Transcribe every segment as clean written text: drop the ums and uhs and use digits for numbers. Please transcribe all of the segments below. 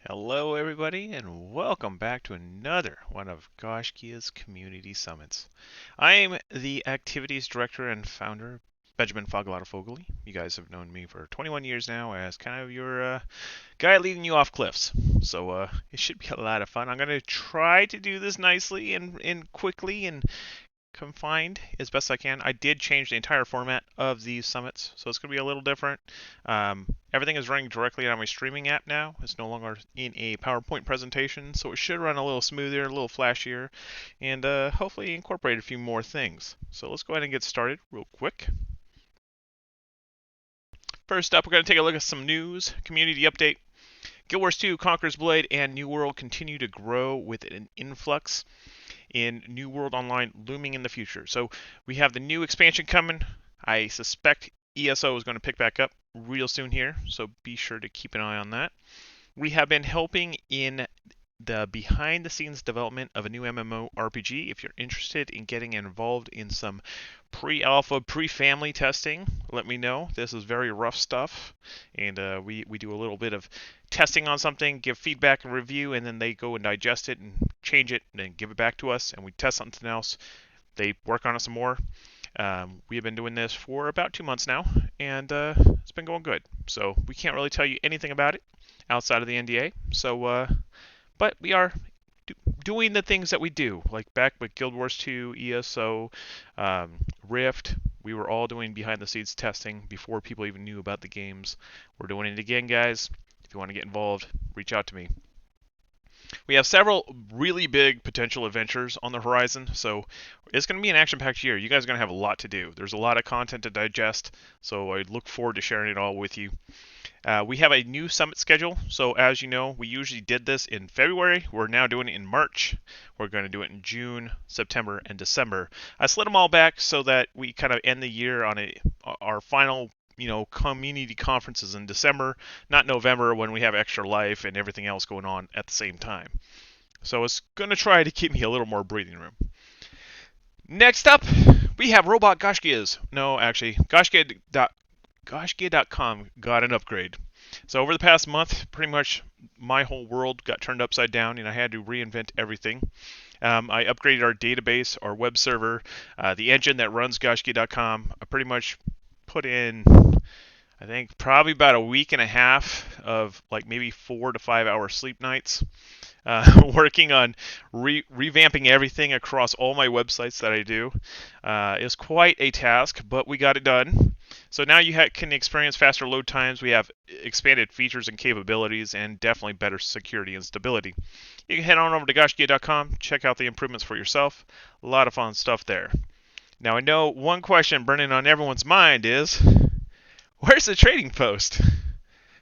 Hello, everybody, and welcome back to another one of Gaiscioch's community summits. I'm the activities director and founder, Benjamin Fogalato-Fogely. You guys have known me for 21 years now as kind of your guy leading you off cliffs. So it should be a lot of fun. I'm going to try to do this nicely and quickly and confined as best I can. I did change the entire format of these summits, so it's going to be a little different. Everything is running directly on my streaming app now. It's no longer in a PowerPoint presentation, so it should run a little smoother, a little flashier, and hopefully incorporate a few more things. So let's go ahead and get started real quick. First up, we're going to take a look at some news, community update. Guild Wars 2, Conqueror's Blade, and New World continue to grow with an influx in New World Online looming in the future. So we have the new expansion coming. I suspect ESO is going to pick back up real soon here, so be sure to keep an eye on that. We have been helping in the behind the scenes development of a new MMORPG. If you're interested in getting involved in some pre-alpha, pre-family testing, let me know. This is very rough stuff, and we do a little bit of testing on something, give feedback and review, and then they go and digest it and change it and then give it back to us, and we test something else. They work on it some more. We have been doing this for about 2 months now, and it's been going good. So we can't really tell you anything about it outside of the NDA. But we are doing the things that we do, like back with Guild Wars 2, ESO, Rift. We were all doing behind the scenes testing before people even knew about the games. We're doing it again, guys. If you want to get involved, reach out to me. We have several really big potential adventures on the horizon, so it's going to be an action-packed year. You guys are going to have a lot to do. There's a lot of content to digest, so I look forward to sharing it all with you. We have a new summit schedule, so as you know, we usually did this in February. We're now doing it in March. We're going to do it in June, September, and December. I slid them all back so that we kind of end the year on our final community conferences in December, not November when we have extra life and everything else going on at the same time. So it's going to try to keep me a little more breathing room. Next up, we have Robot Gaiscioch. No, actually, Gaiscioch.com got an upgrade. So over the past month, pretty much my whole world got turned upside down, and I had to reinvent everything. I upgraded our database, our web server, the engine that runs Gaiscioch.com. I pretty much put in, I think, probably about a week and a half of like maybe 4 to 5 hour sleep nights, working on revamping everything across all my websites that I do. It was quite a task, but we got it done. So now you can experience faster load times. We have expanded features and capabilities, and definitely better security and stability. You can head on over to Gaiscioch.com, check out the improvements for yourself. A lot of fun stuff there. Now I know one question burning on everyone's mind is, where's the trading post?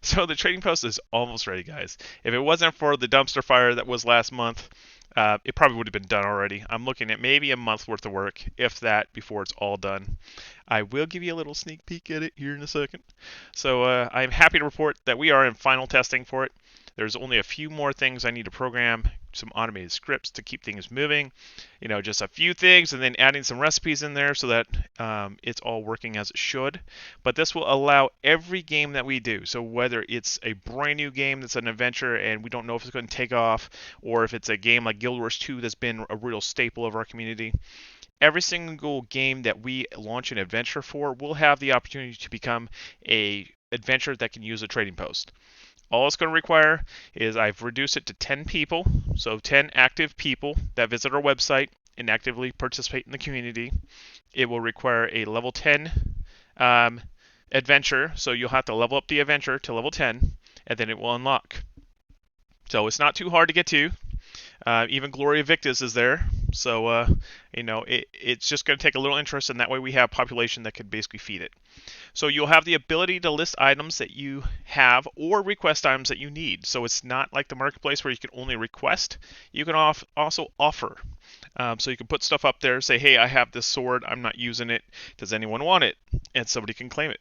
So the trading post is almost ready, guys. If it wasn't for the dumpster fire that was last month, it probably would have been done already. I'm looking at maybe a month worth of work, if that, before it's all done. I will give you a little sneak peek at it here in a second. So I'm happy to report that we are in final testing for it. There's only a few more things I need to program, some automated scripts to keep things moving, just a few things, and then adding some recipes in there so that it's all working as it should. But this will allow every game that we do, so whether it's a brand new game that's an adventure and we don't know if it's going to take off, or if it's a game like Guild Wars 2 that's been a real staple of our community, every single game that we launch an adventure for will have the opportunity to become a adventure that can use a trading post. All it's going to require is I've reduced it to 10 people, so 10 active people that visit our website and actively participate in the community. It will require a level 10 adventure, so you'll have to level up the adventure to level 10, and then it will unlock. So it's not too hard to get to. Even Gloria Victus is there, so it's just going to take a little interest, and that way we have population that can basically feed it. So you'll have the ability to list items that you have or request items that you need. So it's not like the marketplace where you can only request. You can also offer. So you can put stuff up there, say, hey, I have this sword, I'm not using it. Does anyone want it? And somebody can claim it.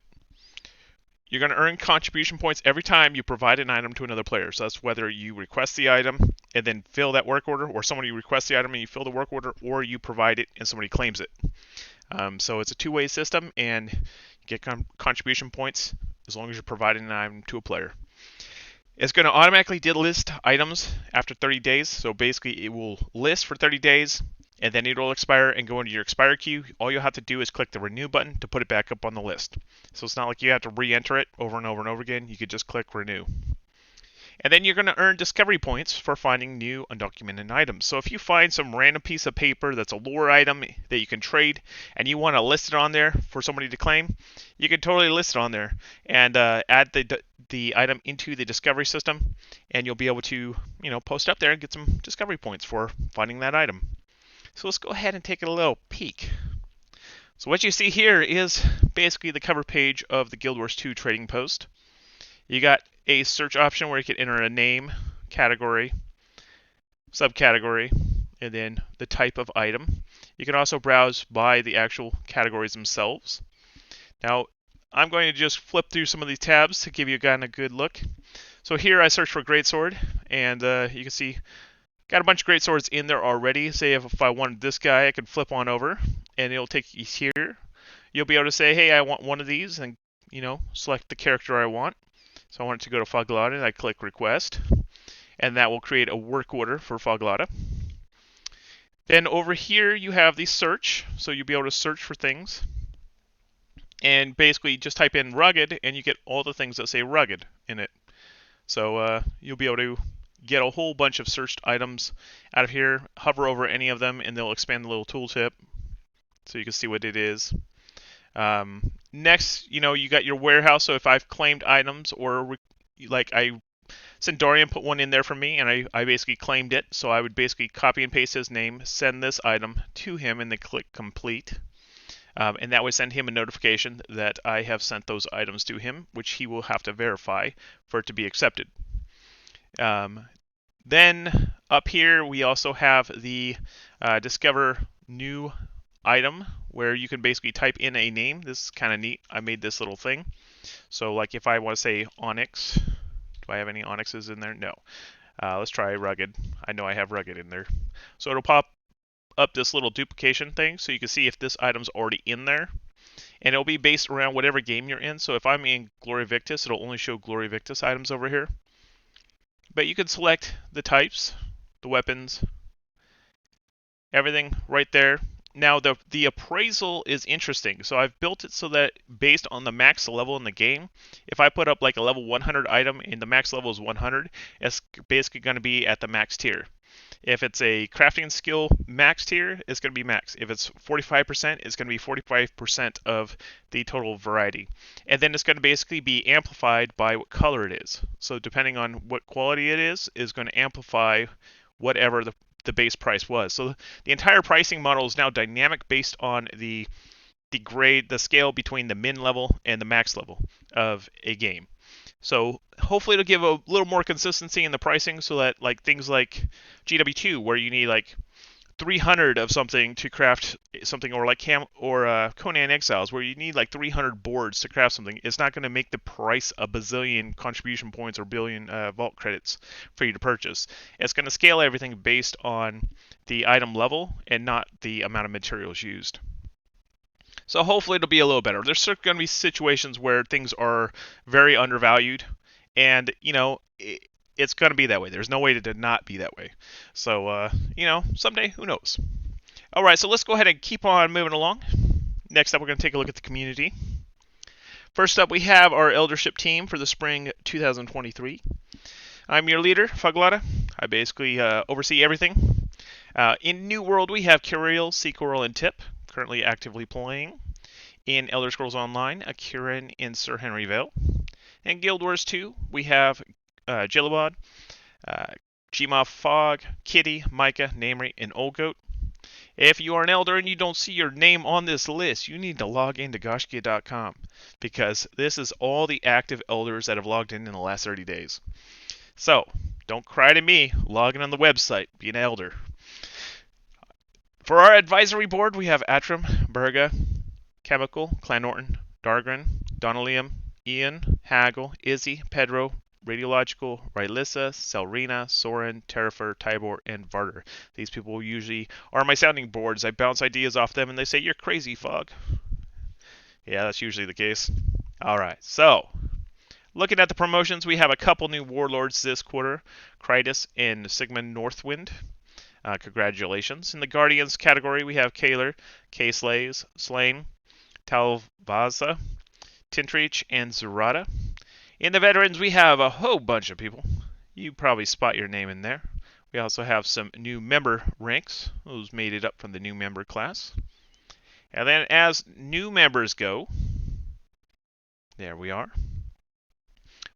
You're going to earn contribution points every time you provide an item to another player. So that's whether you request the item and then fill that work order, or somebody requests the item and you fill the work order, or you provide it and somebody claims it. So it's a two-way system, and you get contribution points as long as you're providing an item to a player. It's going to automatically delist items after 30 days. So basically, it will list for 30 days, and then it'll expire and go into your expire queue. All you'll have to do is click the renew button to put it back up on the list. So it's not like you have to re-enter it over and over and over again. You could just click renew. And then you're going to earn discovery points for finding new undocumented items. So if you find some random piece of paper that's a lore item that you can trade and you want to list it on there for somebody to claim, you can totally list it on there and add the item into the discovery system, and you'll be able to post up there and get some discovery points for finding that item. So let's go ahead and take a little peek. So what you see here is basically the cover page of the Guild Wars 2 trading post. You got a search option where you can enter a name, category, subcategory, and then the type of item. You can also browse by the actual categories themselves. Now, I'm going to just flip through some of these tabs to give you kind of a good look. So here I search for greatsword, and you can see got a bunch of greatswords in there already. Say if I wanted this guy, I could flip on over, and it'll take you here. You'll be able to say, hey, I want one of these, and select the character I want. So I want it to go to Foglata, and I click request, and that will create a work order for Foglata. Then over here you have the search, so you'll be able to search for things, and basically just type in rugged, and you get all the things that say rugged in it. So you'll be able to get a whole bunch of searched items out of here, hover over any of them, and they'll expand the little tooltip so you can see what it is. Next, you got your warehouse. So if I've claimed items, or like Sendorian put one in there for me, and I basically claimed it. So I would basically copy and paste his name, send this item to him, and then click complete. And that would send him a notification that I have sent those items to him, which he will have to verify for it to be accepted. Then up here we also have the discover new item, where you can basically type in a name. This is kind of neat. I made this little thing. So like if I want to say onyx, do I have any onyxes in there? No. Let's try rugged. I know I have rugged in there. So it'll pop up this little duplication thing, so you can see if this item's already in there. And it'll be based around whatever game you're in. So if I'm in Glory Victus, it'll only show Glory Victus items over here. But you can select the types, the weapons, everything right there. Now the appraisal is interesting. So I've built it so that based on the max level in the game, if I put up like a level 100 item and the max level is 100, it's basically going to be at the max tier. If it's a crafting skill max tier, it's going to be max. If it's 45%, it's going to be 45% of the total variety. And then it's going to basically be amplified by what color it is. So depending on what quality it is going to amplify whatever the base price was. So the entire pricing model is now dynamic based on the grade, the scale between the min level and the max level of a game. So hopefully it'll give a little more consistency in the pricing, so that like things like GW2, where you need like 300 of something to craft something, or like Conan Exiles, where you need like 300 boards to craft something, it's not going to make the price a bazillion contribution points or billion vault credits for you to purchase. It's going to scale everything based on the item level and not the amount of materials used. So hopefully it'll be a little better. There's going to be situations where things are very undervalued, and it's going to be that way. There's no way to not be that way. So someday, who knows? All right, so let's go ahead and keep on moving along. Next up, we're going to take a look at the community. First up, we have our eldership team for the spring 2023. I'm your leader, Foglata. I basically oversee everything. In New World, we have Kirill, Seacoral, and Tip, currently actively playing. In Elder Scrolls Online, Akiran in Sir Henry Vale. In Guild Wars 2, we have Jillabod, Gma Fog, Kitty, Micah, Namri, and Old Goat. If you are an Elder and you don't see your name on this list, you need to log into Gaiscioch.com, because this is all the active Elders that have logged in the last 30 days. So, don't cry to me logging on the website, be an Elder. For our advisory board, we have Atram, Berga, Chemical, Clan Norton, Dargren, Donalium, Ian, Hagel, Izzy, Pedro, Radiological, Rylissa, Selrina, Soren, Terrafer, Tybor, and Varder. These people usually are my sounding boards. I bounce ideas off them and they say, "You're crazy, Fog." Yeah, that's usually the case. Alright, so Looking at the promotions, we have a couple new warlords this quarter, Krytus and Sigmund Northwind. Congratulations. In the Guardians category, we have Kaler, K-Slays, Slain, Talvaza, Tintrich, and Zerata. In the Veterans, we have a whole bunch of people. You probably spot your name in there. We also have some new member ranks. Those made it up from the new member class. And then as new members go, there we are.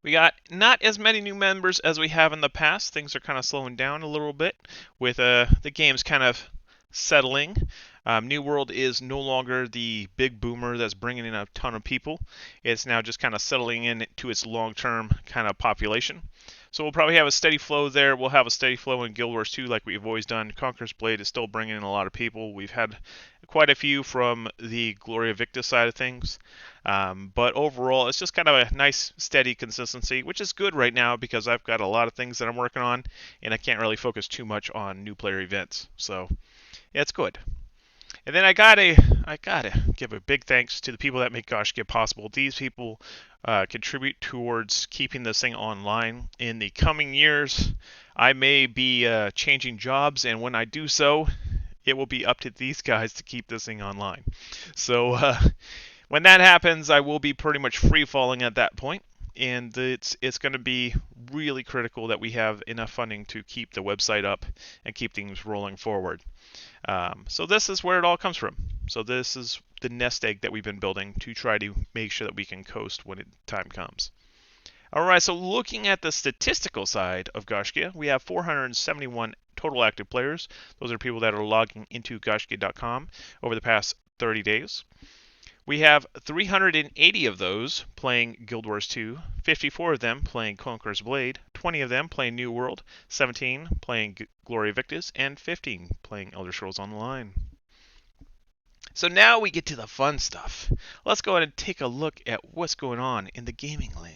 We got not as many new members as we have in the past. Things are kind of slowing down a little bit with the games kind of settling. New World is no longer the big boomer that's bringing in a ton of people. It's now just kind of settling into its long-term kind of population. So we'll probably have a steady flow there. We'll have a steady flow in Guild Wars 2 like we've always done. Conqueror's Blade is still bringing in a lot of people. We've had quite a few from the Gloria Victis side of things. But overall, it's just kind of a nice, steady consistency, which is good right now because I've got a lot of things that I'm working on, and I can't really focus too much on new player events. So yeah, it's good. And then I gotta give a big thanks to the people that make Gaiscioch possible. These people contribute towards keeping this thing online. In the coming years, I may be changing jobs, and when I do so, it will be up to these guys to keep this thing online. So when that happens, I will be pretty much free falling at that point, and it's going to be really critical that we have enough funding to keep the website up and keep things rolling forward. So this is where it all comes from. So this is the nest egg that we've been building to try to make sure that we can coast when time comes. Alright, so looking at the statistical side of Gaiscioch, we have 471 total active players. Those are people that are logging into Gaiscioch.com over the past 30 days. We have 380 of those playing Guild Wars 2, 54 of them playing Conqueror's Blade, 20 of them playing New World, 17 playing Gloria Victis, and 15 playing Elder Scrolls Online. So now we get to the fun stuff. Let's go ahead and take a look at what's going on in the gaming land.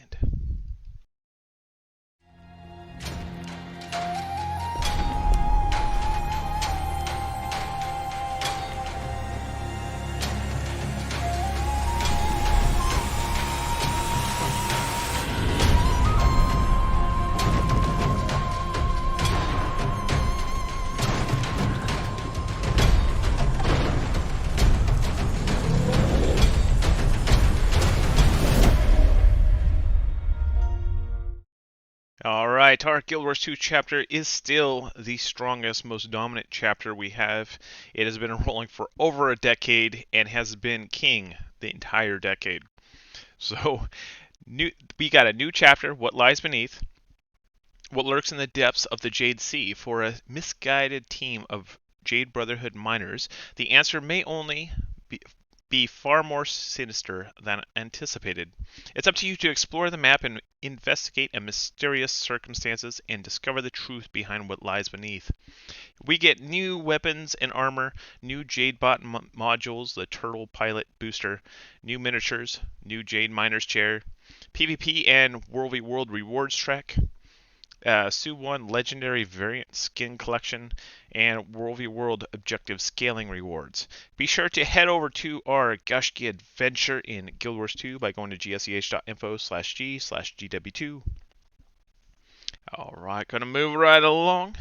Alright, our Guild Wars 2 chapter is still the strongest, most dominant chapter we have. It has been rolling for over a decade and has been king the entire decade. So, we got a new chapter, What Lies Beneath, what lurks in the depths of the Jade Sea. For a misguided team of Jade Brotherhood miners, the answer may only be far more sinister than anticipated. It's up to you to explore the map and investigate a mysterious circumstances and discover the truth behind what lies beneath. We get new weapons and armor, new Jadebot modules, the Turtle Pilot Booster, new miniatures, new Jade Miner's Chair, PvP and World v World Rewards track, Su-1 Legendary Variant Skin Collection, and World v World Objective Scaling Rewards. Be sure to head over to our Gaiscioch adventure in Guild Wars 2 by going to gseh.info/g/GW2. Alright, gonna move right along.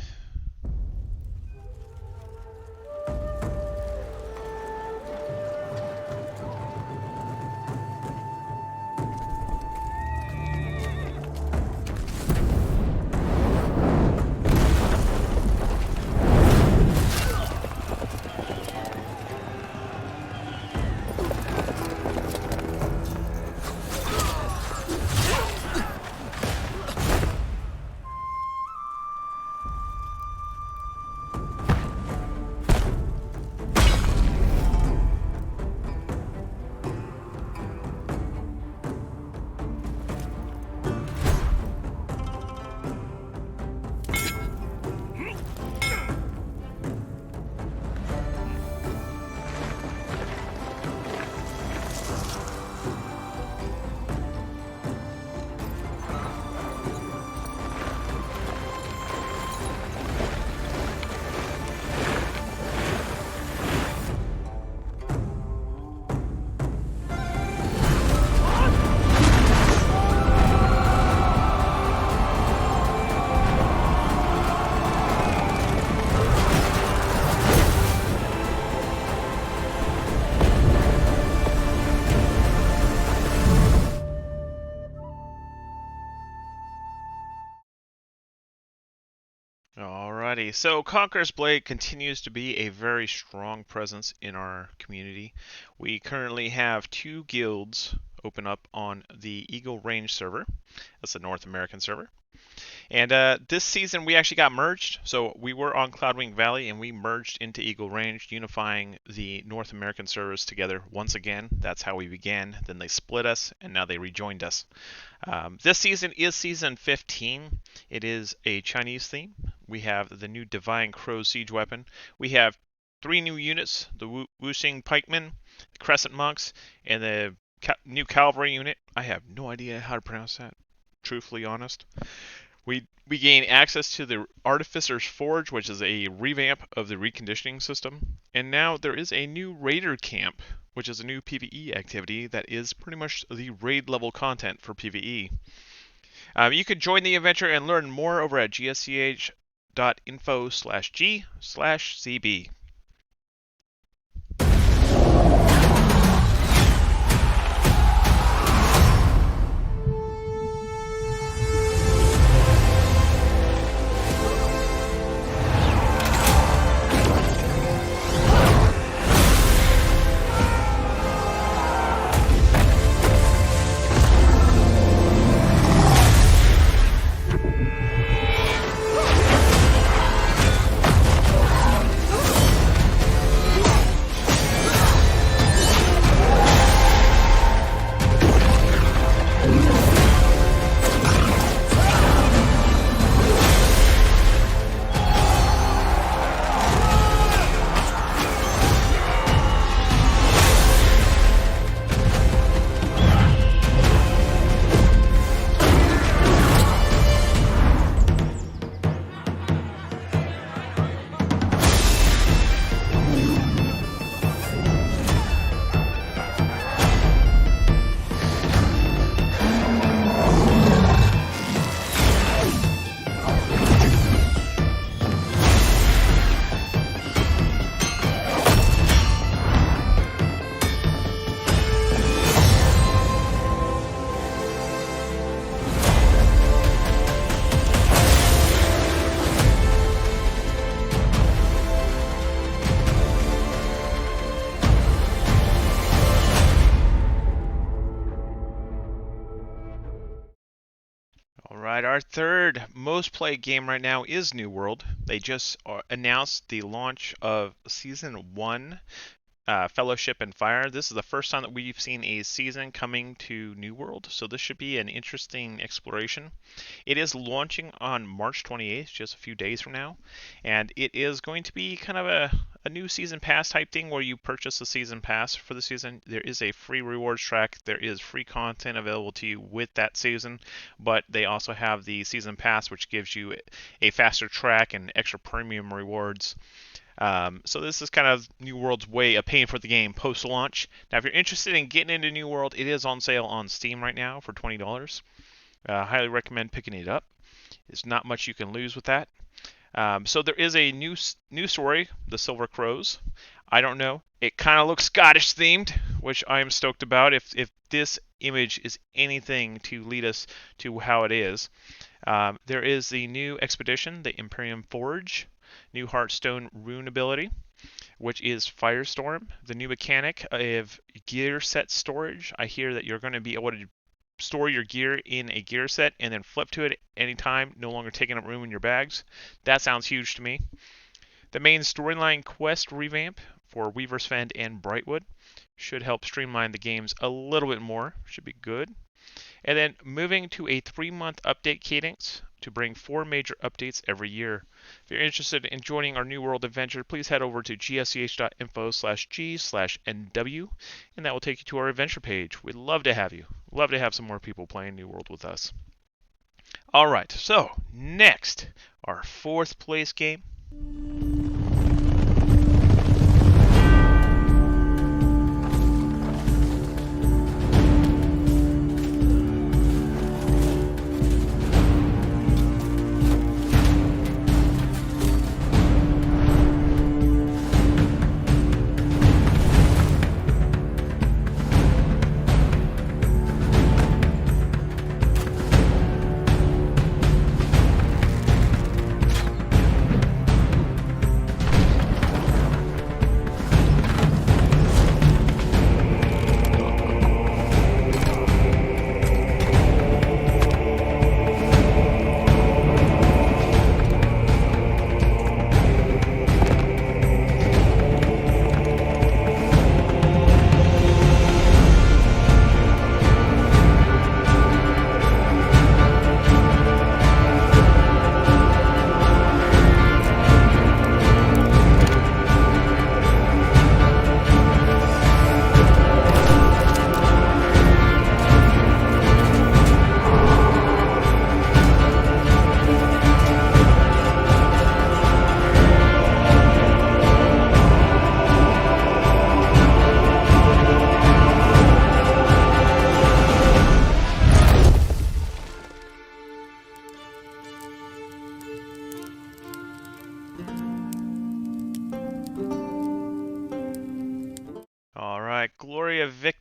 Alrighty, so Conqueror's Blade continues to be a very strong presence in our community. We currently have 2 guilds open up on the Eagle Range server. That's the North American server. And this season we actually got merged. So we were on Cloudwing Valley and we merged into Eagle Range, unifying the North American servers together once again. That's how we began. Then they split us and now they rejoined us. This season is season 15. It is a Chinese theme. We have the new Divine Crow siege weapon. We have 3 new units, the Wuxing Pikemen, the Crescent Monks, and the new Cavalry unit. I have no idea how to pronounce that, truthfully honest. We gain access to the Artificer's Forge, which is a revamp of the reconditioning system. And now there is a new Raider Camp, which is a new PvE activity that is pretty much the raid level content for PvE. You can join the adventure and learn more over at gaiscioch.info/g/cb. Alright, our third most played game right now is New World. They just announced the launch of Season 1, Fellowship and Fire. This is the first time that we've seen a season coming to New World, so this should be an interesting exploration. It is launching on March 28th, just a few days from now, and it is going to be kind of a new season pass type thing where you purchase a season pass for the season. There is a free rewards track. There is free content available to you with that season, but they also have the season pass, which gives you a faster track and extra premium rewards. So this is kind of New World's way of paying for the game post-launch. Now, if you're interested in getting into New World, it is on sale on Steam right now for $20. Highly recommend picking it up. There's not much you can lose with that. So there is a new story, The Silver Crows. I don't know. It kind of looks Scottish themed, which I am stoked about. If this image is anything to lead us to how it is. There is the new expedition, the Imperium Forge. New Hearthstone rune ability, which is Firestorm. The new mechanic of gear set storage. I hear that you're going to be able to store your gear in a gear set and then flip to it anytime, no longer taking up room in your bags. That sounds huge to me. The main storyline quest revamp for Weaver's Fend and Brightwood should help streamline the games a little bit more. Should be good. And then moving to a 3-month update cadence to bring 4 major updates every year. If you're interested in joining our New World adventure, please head over to gaiscioch.info/g/nw, and that will take you to our adventure page. We'd love to have you. Love to have some more people playing New World with us. All right, so next, our 4th place game.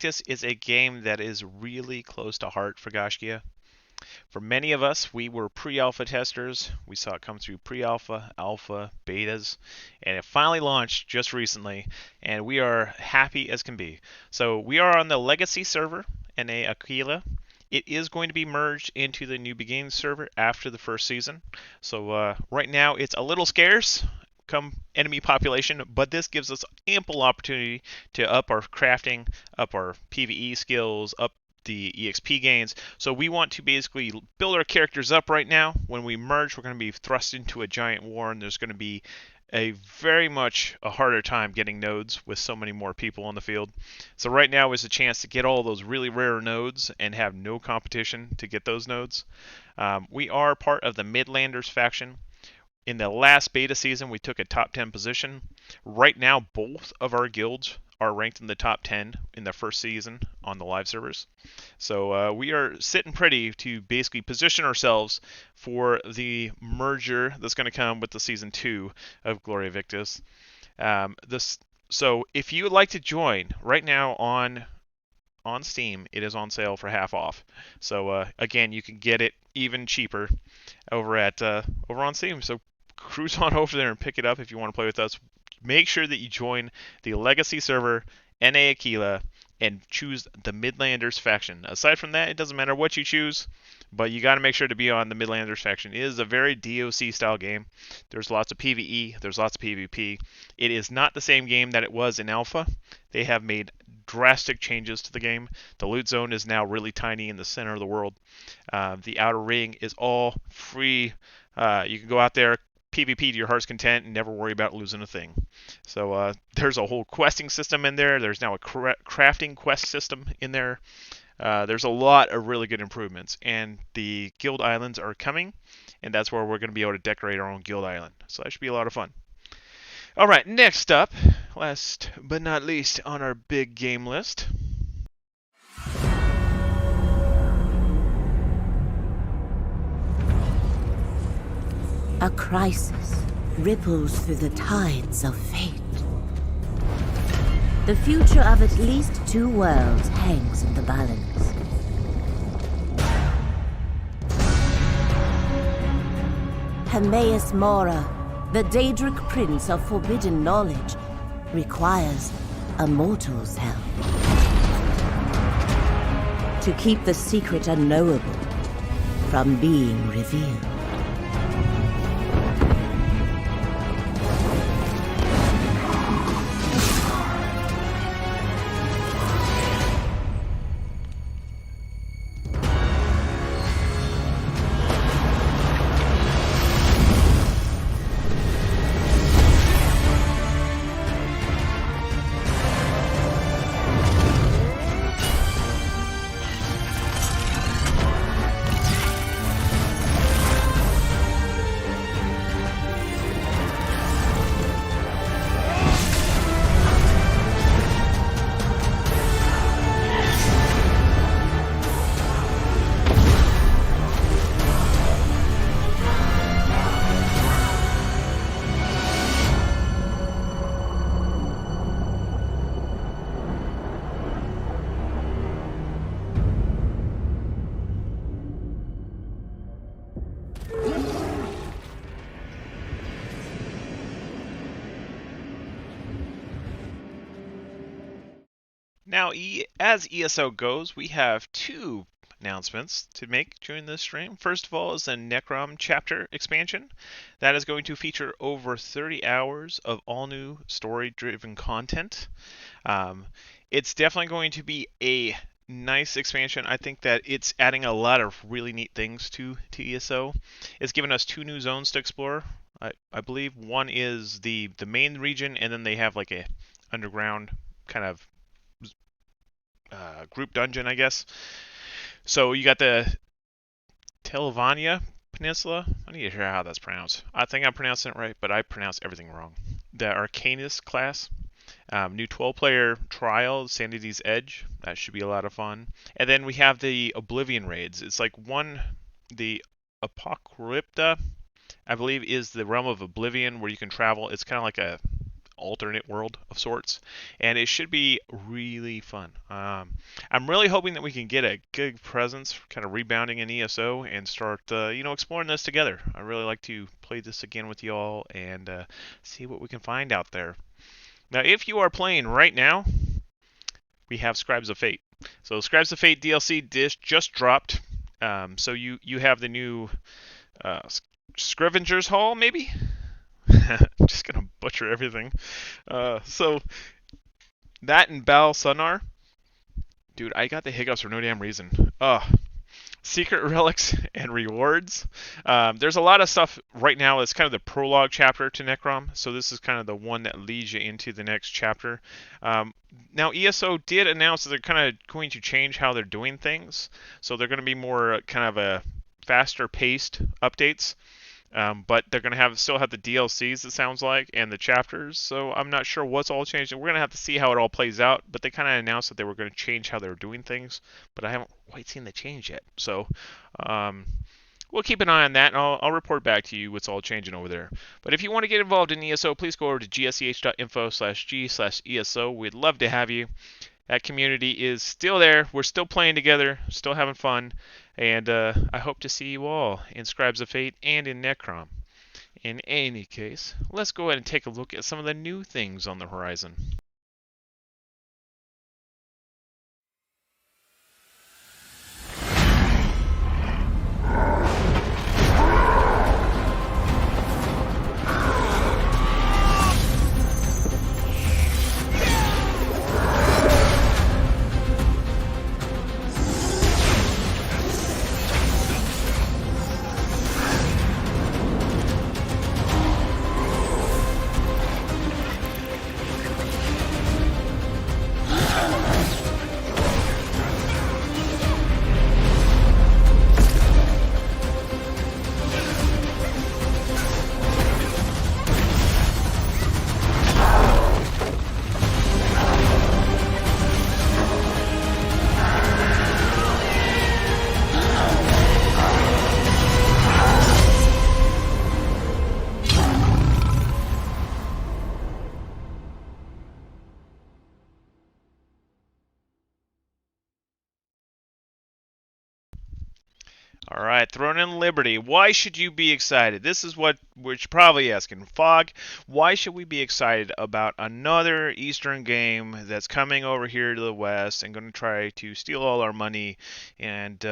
Victus is a game that is really close to heart for Gaiscioch. For many of us, we were pre-alpha testers. We saw it come through pre-alpha, alpha, betas, and it finally launched just recently, and we are happy as can be. So we are on the legacy server, NA Aquila. It is going to be merged into the new beginnings server after the first season. So right now it's a little scarce come enemy population, but this gives us ample opportunity to up our crafting, up our PvE skills, up the EXP gains. So we want to basically build our characters up right now. When we merge, we're going to be thrust into a giant war, and there's going to be a very much a harder time getting nodes with so many more people on the field. So right now is a chance to get all those really rare nodes and have no competition to get those nodes. We are part of the Midlanders faction. In the last beta season, we took a top 10 position. Right now, both of our guilds are ranked in the top 10 in the first season on the live servers. So we are sitting pretty to basically position ourselves for the merger that's going to come with the season 2 of Gloria Victis. So if you would like to join right now on Steam, it is on sale for half off. So again, you can get it even cheaper over on Steam. So cruise on over there and pick it up if you want to play with us. Make sure that you join the Legacy server, NA Aquila, and choose the Midlanders faction. Aside from that, it doesn't matter what you choose, but you got to make sure to be on the Midlanders faction. It is a very DOC style game. There's lots of PvE, there's lots of PvP. It is not the same game that it was in Alpha. They have made drastic changes to the game. The loot zone is now really tiny in the center of the world. The outer ring is all free. You can go out there, PvP to your heart's content, and never worry about losing a thing. So there's a whole questing system in there. There's now a crafting quest system in there. There's a lot of really good improvements, and the guild islands are coming, and that's where we're going to be able to decorate our own guild island. So that should be a lot of fun. All right, next up, last but not least on our big game list. A crisis ripples through the tides of fate. The future of at least 2 worlds hangs in the balance. Hermaeus Mora, the Daedric Prince of Forbidden Knowledge, requires a mortal's help. To keep the secret unknowable from being revealed. Now, as ESO goes, we have 2 announcements to make during this stream. First of all is the Necrom chapter expansion. That is going to feature over 30 hours of all new story-driven content. It's definitely going to be a nice expansion. I think that it's adding a lot of really neat things to ESO. It's given us 2 new zones to explore. I believe one is the main region, and then they have like a underground kind of group dungeon, I guess. So you got the Telvania Peninsula. I need to hear how that's pronounced. I think I'm pronouncing it right, but I pronounce everything wrong. The Arcanist class. New 12-player trial, Sanity's Edge. That should be a lot of fun. And then we have the Oblivion raids. It's like the Apocalypta, I believe, is the realm of Oblivion where you can travel. It's kind of like alternate world of sorts, and it should be really fun. I'm really hoping that we can get a good presence, kind of rebounding in ESO, and start exploring this together. I really like to play this again with y'all and see what we can find out there. Now, if you are playing right now, we have Scribes of Fate. So Scribes of Fate DLC just dropped. So you have the new uh, Scrivenger's Hall, maybe? Just gonna butcher everything. So that and Bal Sunar, dude, I got the hiccups for no damn reason. Secret relics and rewards. There's a lot of stuff right now. It's kind of the prologue chapter to Necrom, so this is kind of the one that leads you into the next chapter. Now, ESO did announce that they're kind of going to change how they're doing things, so they're going to be more kind of a faster paced updates. But they're going to still have the DLCs, it sounds like, and the chapters. So I'm not sure what's all changed. We're going to have to see how it all plays out. But they kind of announced that they were going to change how they were doing things. But I haven't quite seen the change yet. So we'll keep an eye on that, and I'll report back to you what's all changing over there. But if you want to get involved in ESO, please go over to gsch.info/g/ESO. We'd love to have you. That community is still there. We're still playing together, still having fun, and I hope to see you all in Scribes of Fate and in Necrom. In any case, let's go ahead and take a look at some of the new things on the horizon. All right, Throne and Liberty. Why should you be excited? This is what we're probably asking. Fog, why should we be excited about another Eastern game that's coming over here to the West and going to try to steal all our money and,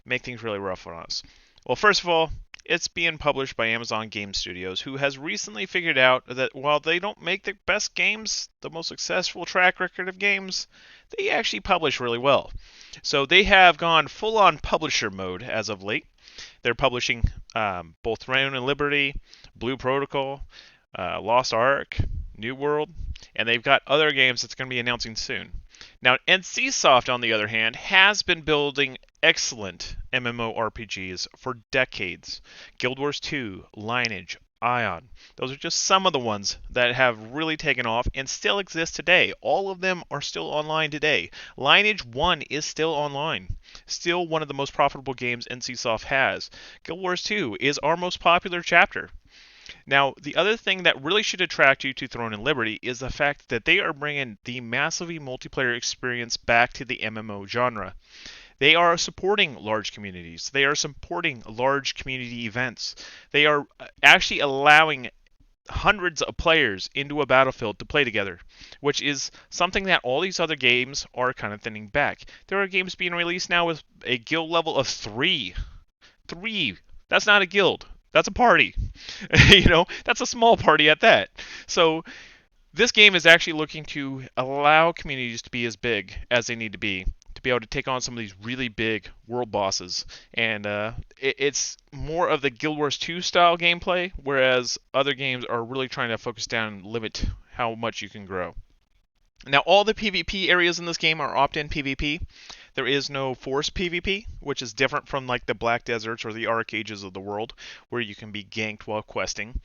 make things really rough on us? Well, first of all, it's being published by Amazon Game Studios, who has recently figured out that while they don't make the best games, the most successful track record of games, they actually publish really well. So they have gone full on publisher mode as of late. They're publishing both Throne and Liberty, Blue Protocol, Lost Ark, New World, and they've got other games that's going to be announcing soon. Now, NCSoft, on the other hand, has been building excellent MMORPGs for decades. Guild Wars 2, Lineage, Ion. Those are just some of the ones that have really taken off and still exist today. All of them are still online today. Lineage 1 is still online. Still one of the most profitable games NCSoft has. Guild Wars 2 is our most popular chapter. Now, the other thing that really should attract you to Throne and Liberty is the fact that they are bringing the massively multiplayer experience back to the MMO genre. They are supporting large communities. They are supporting large community events. They are actually allowing hundreds of players into a battlefield to play together, which is something that all these other games are kind of thinning back. There are games being released now with a guild level of 3. 3. That's not a guild. That's a party. That's a small party at that. So this game is actually looking to allow communities to be as big as they need to be able to take on some of these really big world bosses. And it's more of the Guild Wars 2 style gameplay, whereas other games are really trying to focus down and limit how much you can grow. Now, all the PvP areas in this game are opt-in PvP. There is no forced PvP, which is different from like the Black Deserts or the Arc Ages of the world, where you can be ganked while questing.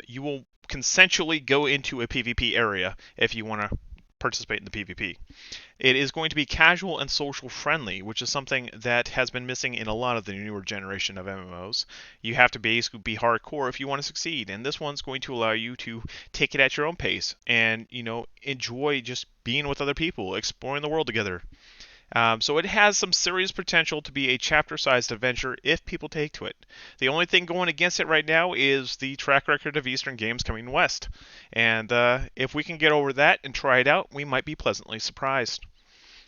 You will consensually go into a PvP area if you want to participate in the PvP. It is going to be casual and social friendly, which is something that has been missing in a lot of the newer generation of MMOs. You have to basically be hardcore if you want to succeed, and this one's going to allow you to take it at your own pace and, enjoy just being with other people, exploring the world together. So it has some serious potential to be a chapter-sized adventure if people take to it. The only thing going against it right now is the track record of Eastern games coming west. And if we can get over that and try it out, we might be pleasantly surprised.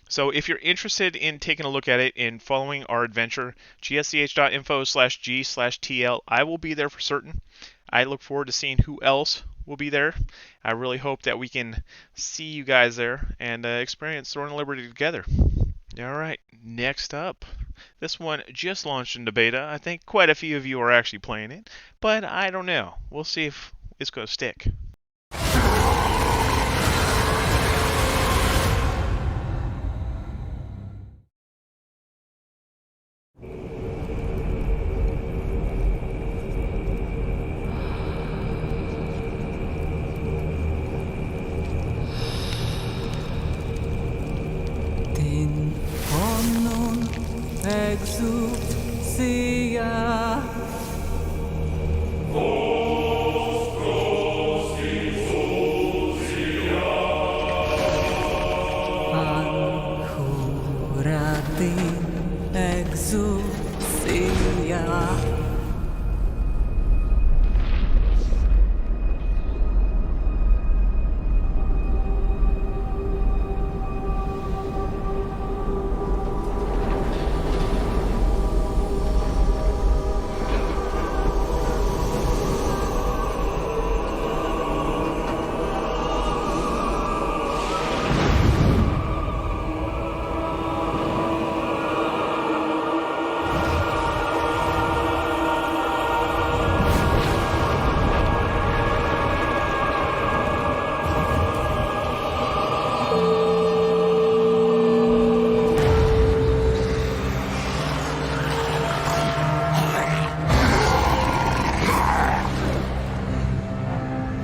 So if you're interested in taking a look at it and following our adventure, gsch.info/g/tl, I will be there for certain. I look forward to seeing who else will be there. I really hope that we can see you guys there and experience Throne of Liberty together. All right, next up. This one just launched into beta. I think quite a few of you are actually playing it, but I don't know. We'll see if it's going to stick.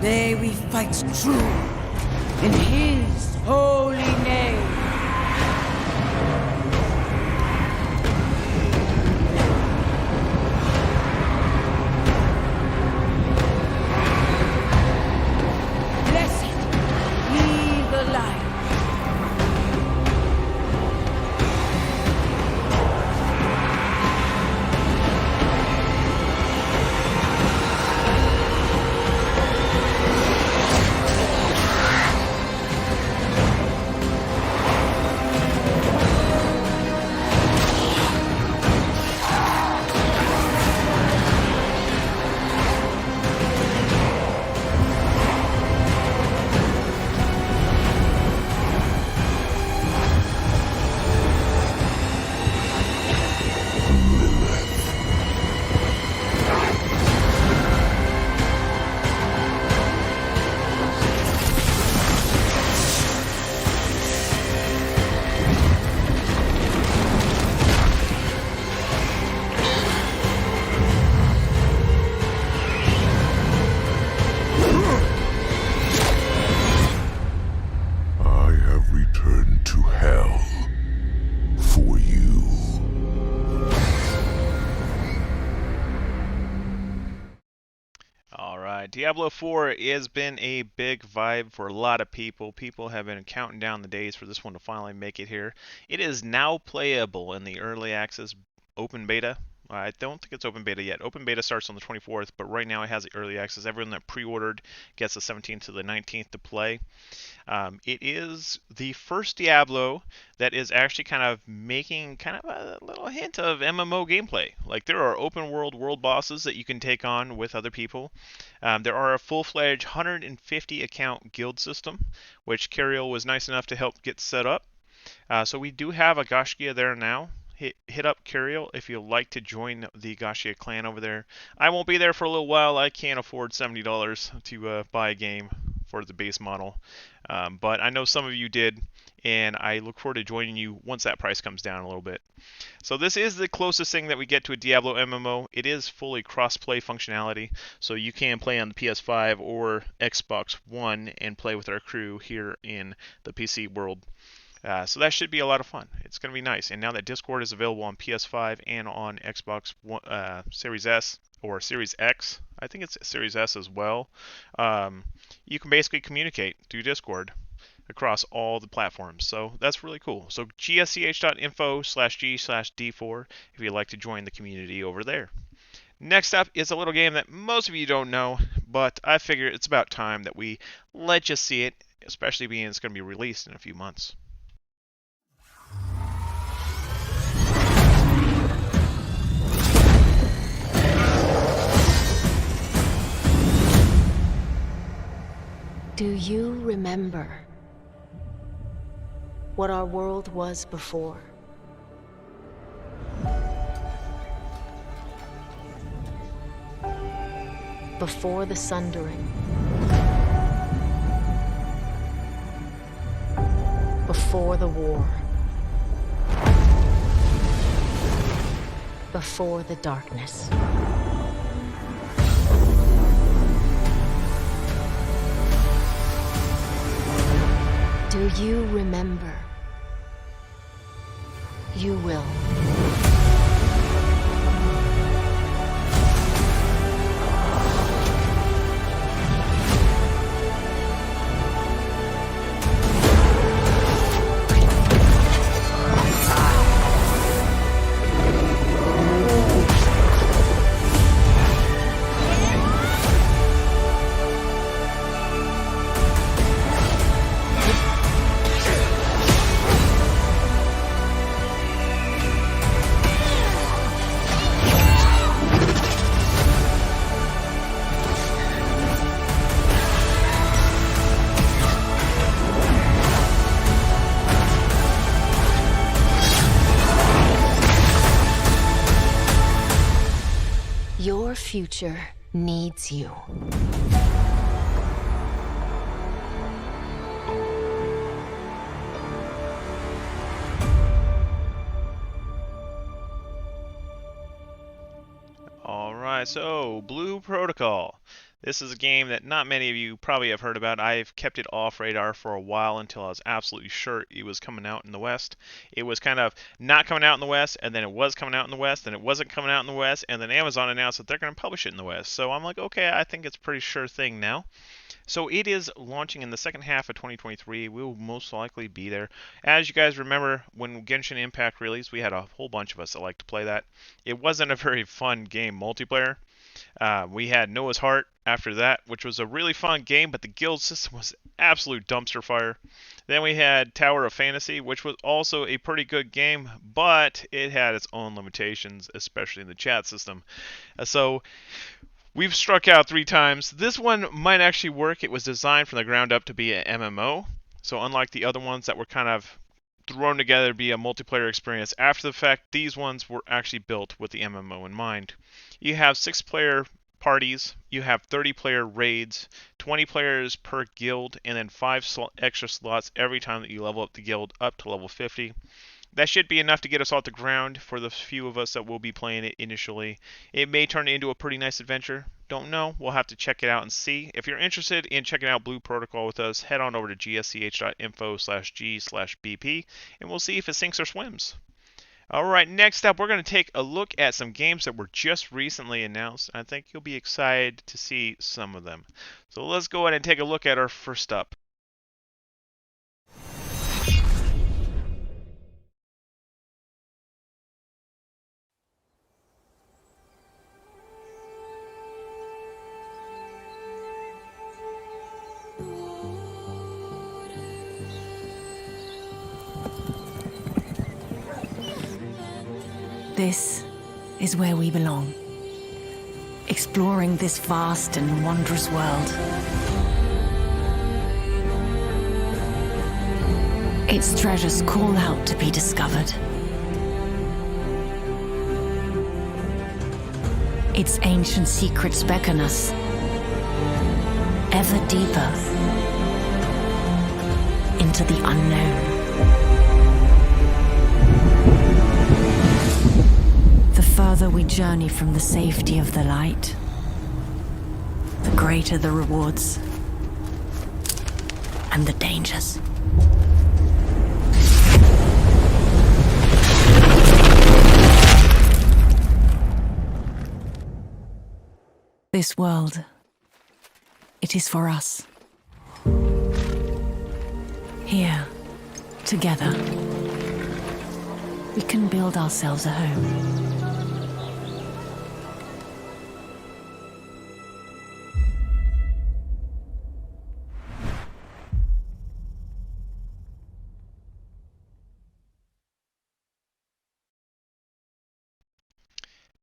May we fight true in His holy name. Blessed be the light. Diablo 4 has been a big vibe for a lot of people. People have been counting down the days for this one to finally make it here. It is now playable in the early access open beta. I don't think it's open beta yet. Open beta starts on the 24th, but right now it has the early access. Everyone that pre-ordered gets the 17th to the 19th to play. It is the first Diablo that is actually kind of making kind of a little hint of MMO gameplay. Like there are open world bosses that you can take on with other people. There are a full-fledged 150 account guild system, which Cariel was nice enough to help get set up. So we do have a Gaiscioch there now. Hit up Cariel if you'd like to join the Gaiscioch clan over there. I won't be there for a little while. I can't afford $70 to buy a game for the base model. But I know some of you did, and I look forward to joining you once that price comes down a little bit. So this is the closest thing that we get to a Diablo MMO. It is fully cross-play functionality, so you can play on the PS5 or Xbox One and play with our crew here in the PC world. So that should be a lot of fun. It's going to be nice. And now that Discord is available on PS5 and on Xbox One, Series S or Series X, I think it's Series S as well, you can basically communicate through Discord across all the platforms. So that's really cool. So gsch.info/g/d4 if you'd like to join the community over there. Next up is a little game that most of you don't know, but I figure it's about time that we let you see it, especially being it's going to be released in a few months. Do you remember what our world was before? Before the Sundering. Before the war. Before the darkness. Do you remember? You will. Your future needs you. Alright, so Blue Protocol. This is a game that not many of you probably have heard about. I've kept it off radar for a while until I was absolutely sure it was coming out in the West. It was kind of not coming out in the West, and then it was coming out in the West, and it wasn't coming out in the West, and then Amazon announced that they're going to publish it in the West. So I'm like, okay, I think it's a pretty sure thing now. So it is launching in the second half of 2023. We will most likely be there. As you guys remember, when Genshin Impact released, we had a whole bunch of us that liked to play that. It wasn't a very fun game multiplayer. We had Noah's Heart after that, which was a really fun game, but the guild system was absolute dumpster fire. Then we had Tower of Fantasy, which was also a pretty good game, but it had its own limitations, especially in the chat system. So we've struck out 3 times. This one might actually work. It was designed from the ground up to be an MMO. So unlike the other ones that were kind of thrown together to be a multiplayer experience after the fact, these ones were actually built with the MMO in mind. You have 6-player parties, you have 30-player raids, 20 players per guild, and then 5 extra slots every time that you level up the guild up to level 50. That should be enough to get us off the ground for the few of us that will be playing it initially. It may turn into a pretty nice adventure. Don't know. We'll have to check it out and see. If you're interested in checking out Blue Protocol with us, head on over to gsch.info/g/bp, and we'll see if it sinks or swims. Alright, next up, we're going to take a look at some games that were just recently announced. I think you'll be excited to see some of them. So let's go ahead and take a look at our first up. This is where we belong, exploring this vast and wondrous world. Its treasures call out to be discovered. Its ancient secrets beckon us ever deeper into the unknown. The further we journey from the safety of the light, the greater the rewards and the dangers. This world, it is for us. Here, together, we can build ourselves a home.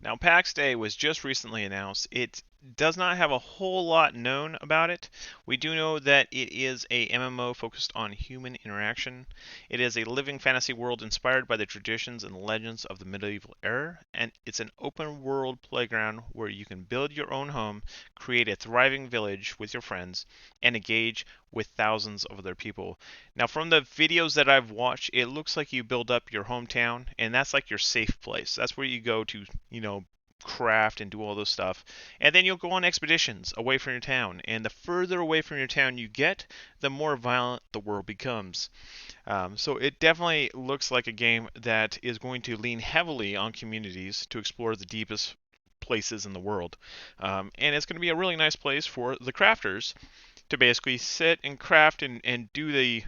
Now, PAX Day was just recently announced. It does not have a whole lot known about it. We do know that it is a MMO focused on human interaction. It is a living fantasy world inspired by the traditions and legends of the medieval era, and it's an open world playground where you can build your own home, create a thriving village with your friends, and engage with thousands of other people. Now, from the videos that I've watched, it looks like you build up your hometown, and that's like your safe place. That's where you go to, craft and do all this stuff. And then you'll go on expeditions away from your town. And the further away from your town you get, the more violent the world becomes. So it definitely looks like a game that is going to lean heavily on communities to explore the deepest places in the world. And it's going to be a really nice place for the crafters to basically sit and craft and do the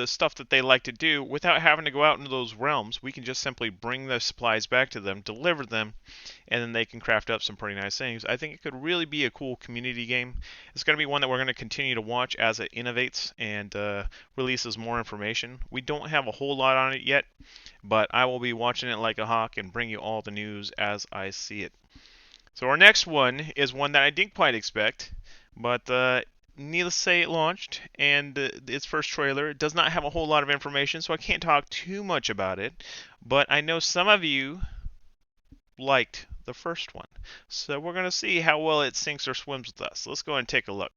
stuff that they like to do without having to go out into those realms. We can just simply bring the supplies back to them, deliver them, and then they can craft up some pretty nice things. I think it could really be a cool community game. It's going to be one that we're going to continue to watch as it innovates and releases more information. We don't have a whole lot on it yet, but I will be watching it like a hawk and bring you all the news as I see it. So our next one is one that I didn't quite expect, but needless to say, it launched, and its first trailer does not have a whole lot of information, so I can't talk too much about it. But I know some of you liked the first one, so we're going to see how well it sinks or swims with us. Let's go and take a look.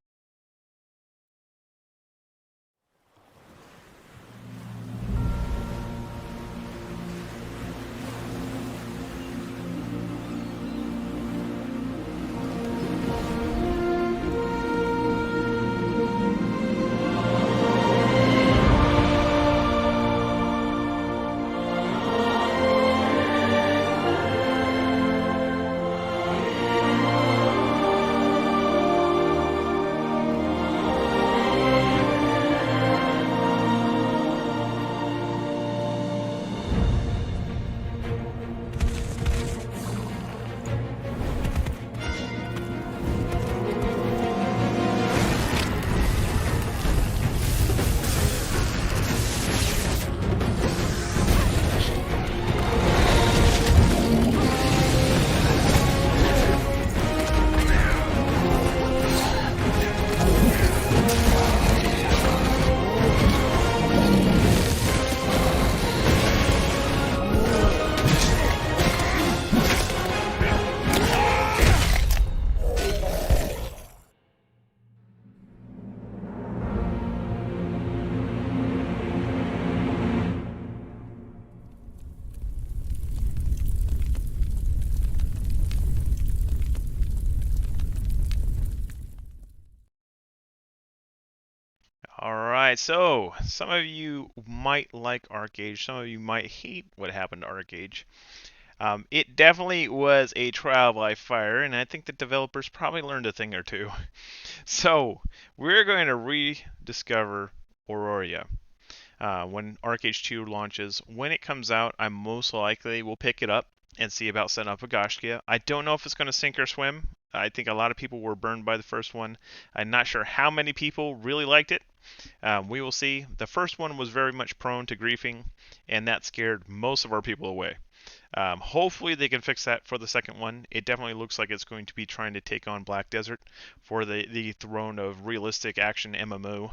Alright, so some of you might like ArcAge, some of you might hate what happened to ArcAge. It definitely was a trial by fire, and I think the developers probably learned a thing or two. So, we're going to rediscover Aurora when ArcAge 2 launches. When it comes out, I most likely will pick it up and see about setting up a Gaiscioch. I don't know if it's going to sink or swim. I think a lot of people were burned by the first one. I'm not sure how many people really liked it. We will see. The first one was very much prone to griefing, and that scared most of our people away. Hopefully they can fix that for the second one. It definitely looks like it's going to be trying to take on Black Desert for the throne of realistic action MMO.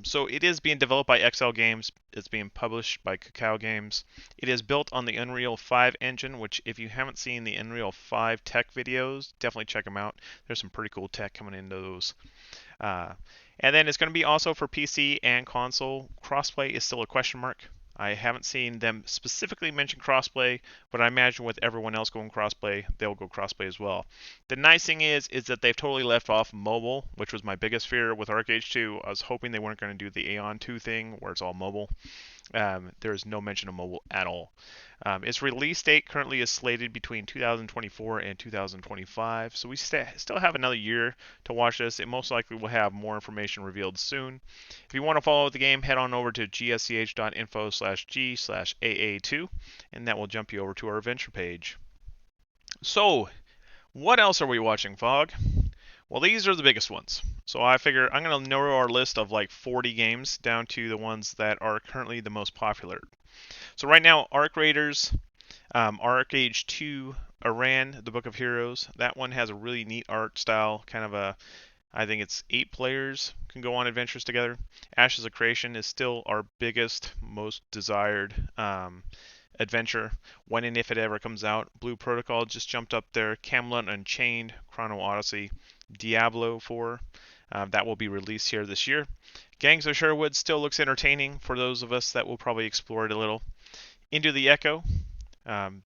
So it is being developed by XL Games. It's being published by Cacao Games. It is built on the Unreal 5 engine, which if you haven't seen the Unreal 5 tech videos, definitely check them out. There's some pretty cool tech coming into those. Uh, and then it's going to be also for PC and console. Crossplay is still a question mark. I haven't seen them specifically mention crossplay, but I imagine with everyone else going crossplay, they'll go crossplay as well. The nice thing is that they've totally left off mobile, which was my biggest fear with Arcade 2. I was hoping they weren't going to do the Aeon 2 thing where it's all mobile. There is no mention of mobile at all. Its release date currently is slated between 2024 and 2025, so we still have another year to watch this. It most likely will have more information revealed soon. If you want to follow the game, head on over to gsch.info/g/AA2, and that will jump you over to our adventure page. So, what else are we watching, Fog? Well, these are the biggest ones. So I figure I'm going to narrow our list of like 40 games down to the ones that are currently the most popular. So right now, Arc Raiders, Arc Age 2, Iran, The Book of Heroes. That one has a really neat art style, kind of a, I think it's 8 players can go on adventures together. Ashes of Creation is still our biggest, most desired adventure when and if it ever comes out. Blue Protocol just jumped up there. Camelot Unchained, Chrono Odyssey, Diablo 4. That will be released here this year. Gangs of Sherwood still looks entertaining for those of us that will probably explore it a little. Into the Echo.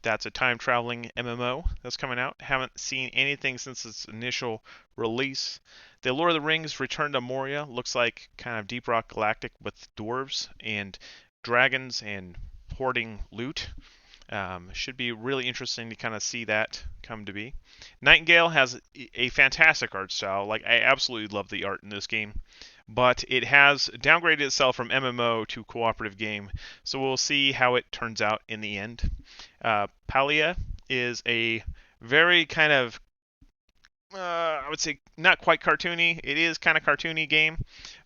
That's a time traveling MMO that's coming out. Haven't seen anything since its initial release. The Lord of the Rings Return to Moria looks like kind of Deep Rock Galactic with dwarves and dragons and hoarding loot. Should be really interesting to kind of see that come to be. Nightingale has a fantastic art style. Like, I absolutely love the art in this game, but it has downgraded itself from MMO to cooperative game, so we'll see how it turns out in the end. Palia is a very kind of I would say not quite cartoony. It is kind of cartoony game,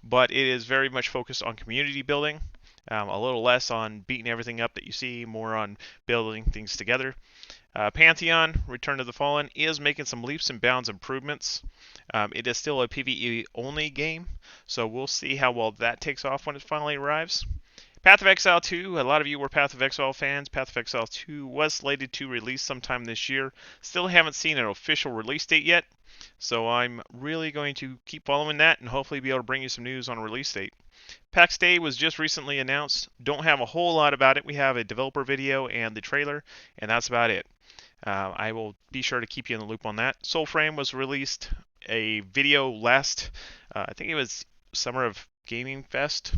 but it is very much focused on community building. A little less on beating everything up that you see, more on building things together. Pantheon, Return to the Fallen, is making some leaps and bounds improvements. It is still a PvE only game, so we'll see how well that takes off when it finally arrives. Path of Exile 2, a lot of you were Path of Exile fans. Path of Exile 2 was slated to release sometime this year. Still haven't seen an official release date yet, so I'm really going to keep following that and hopefully be able to bring you some news on a release date. PAX Day was just recently announced. Don't have a whole lot about it. We have a developer video and the trailer, and that's about it. I will be sure to keep you in the loop on that. Soulframe was released a video last, I think it was Summer of Gaming Fest,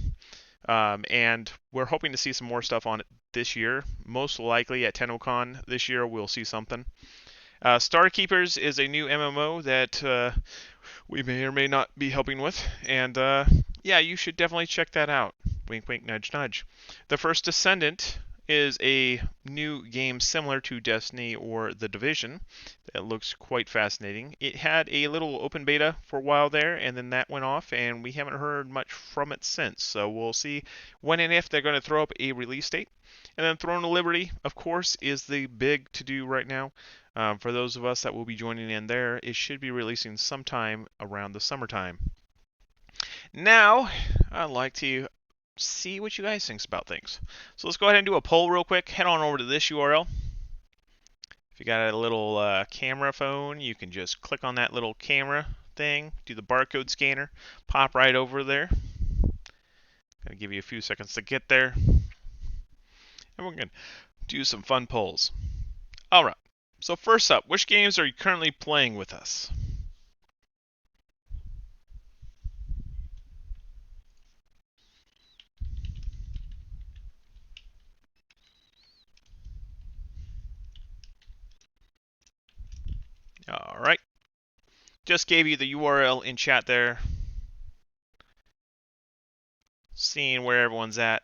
and we're hoping to see some more stuff on it this year. Most likely at TennoCon this year we'll see something. Star Keepers is a new MMO that we may or may not be helping with, and yeah, you should definitely check that out. Wink, wink, nudge, nudge. The First Descendant is a new game similar to Destiny or The Division that looks quite fascinating. It had a little open beta for a while there, and then that went off, and we haven't heard much from it since. So we'll see when and if they're going to throw up a release date. And then Throne of Liberty, of course, is the big to-do right now. For those of us that will be joining in there, it should be releasing sometime around the summertime. Now, I'd like to see what you guys think about things. So let's go ahead and do a poll real quick. Head on over to this URL. If you got a little camera phone, you can just click on that little camera thing, do the barcode scanner, pop right over there. Gonna give you a few seconds to get there. And we're gonna do some fun polls. Alright, so first up, which games are you currently playing with us? Alright, just gave you the URL in chat there. Seeing where everyone's at.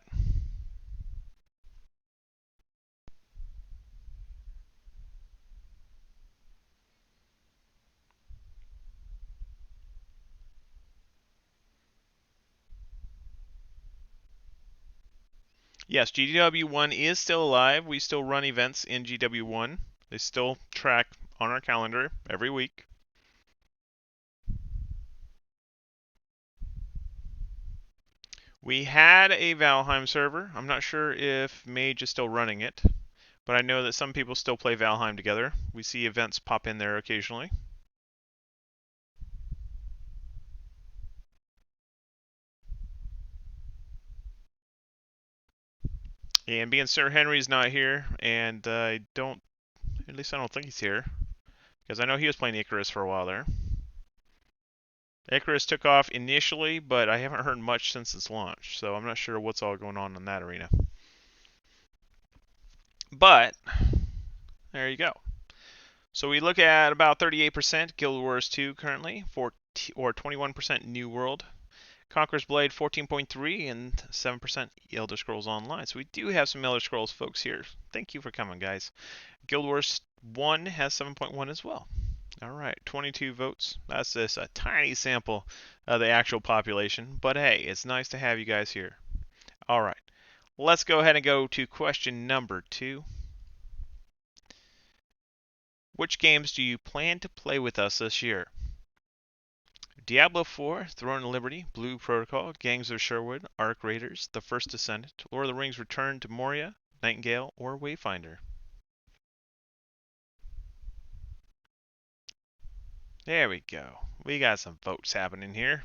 Yes, GW1 is still alive. We still run events in GW1. They still track on our calendar every week. We had a Valheim server. I'm not sure if Mage is still running it, but I know that some people still play Valheim together. We see events pop in there occasionally. And being Sir Henry's not here, and at least I don't think he's here, because I know he was playing Icarus for a while there. Icarus took off initially, but I haven't heard much since its launch, so I'm not sure what's all going on in that arena. But there you go. So we look at about 38% Guild Wars 2 currently, or 21% New World. Conqueror's Blade 14.3 and 7% Elder Scrolls Online. So we do have some Elder Scrolls folks here. Thank you for coming, guys. Guild Wars 1 has 7.1 as well. All right, 22 votes. That's just a tiny sample of the actual population, but hey, it's nice to have you guys here. All right, let's go ahead and go to question number 2. Which games do you plan to play with us this year? Diablo 4, Throne of Liberty, Blue Protocol, Gangs of Sherwood, Arc Raiders, The First Descendant, Lord of the Rings Return to Moria, Nightingale, or Wayfinder? There we go. We got some votes happening here.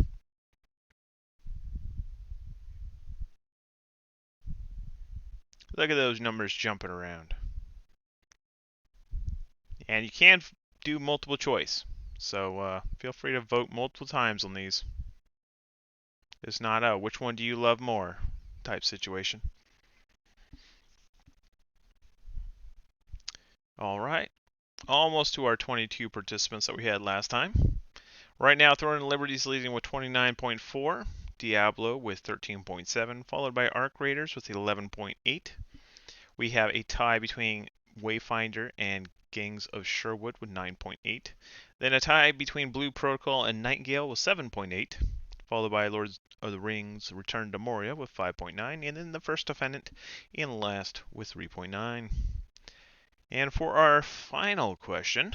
Look at those numbers jumping around. And you can do multiple choice. So feel free to vote multiple times on these. It's not a which one do you love more type situation. All right. Almost to our 22 participants that we had last time. Right now, Throne of Liberty is leading with 29.4. Diablo with 13.7, followed by Arc Raiders with 11.8. We have a tie between Wayfinder and Gangs of Sherwood with 9.8. Then a tie between Blue Protocol and Nightingale with 7.8, followed by Lord of the Rings Return to Moria with 5.9, and then the First Defendant in last with 3.9. And for our final question,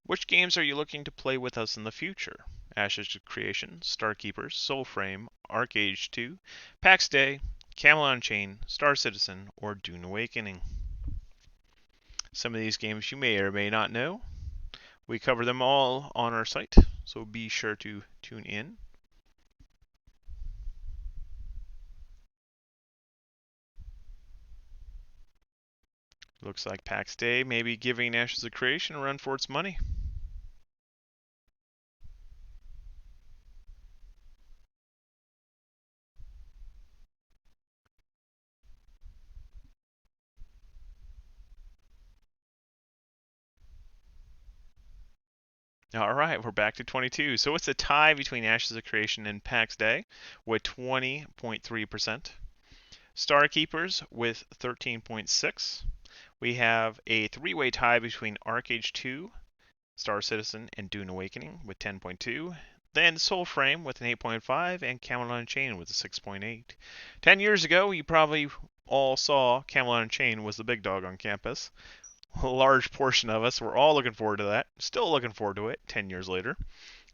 which games are you looking to play with us in the future? Ashes of Creation, Starkeepers, Soulframe, Arcade 2, PAX Day, Camelot Unchained, Star Citizen, or Dune Awakening? Some of these games you may or may not know. We cover them all on our site, so be sure to tune in. Looks like PAX Day may be giving Ashes of Creation a run for its money. All right, we're back to 22. So it's a tie between Ashes of Creation and PAX Day with 20.3%. Starkeepers with 13.6. We have a three-way tie between Arcade 2, Star Citizen, and Dune Awakening with 10.2. Then Soulframe with an 8.5 and Camelot Unchained with a 6.8. 10 years ago, you probably all saw Camelot Unchained was the big dog on campus. A large portion of us were all looking forward to that. Still looking forward to it 10 years later.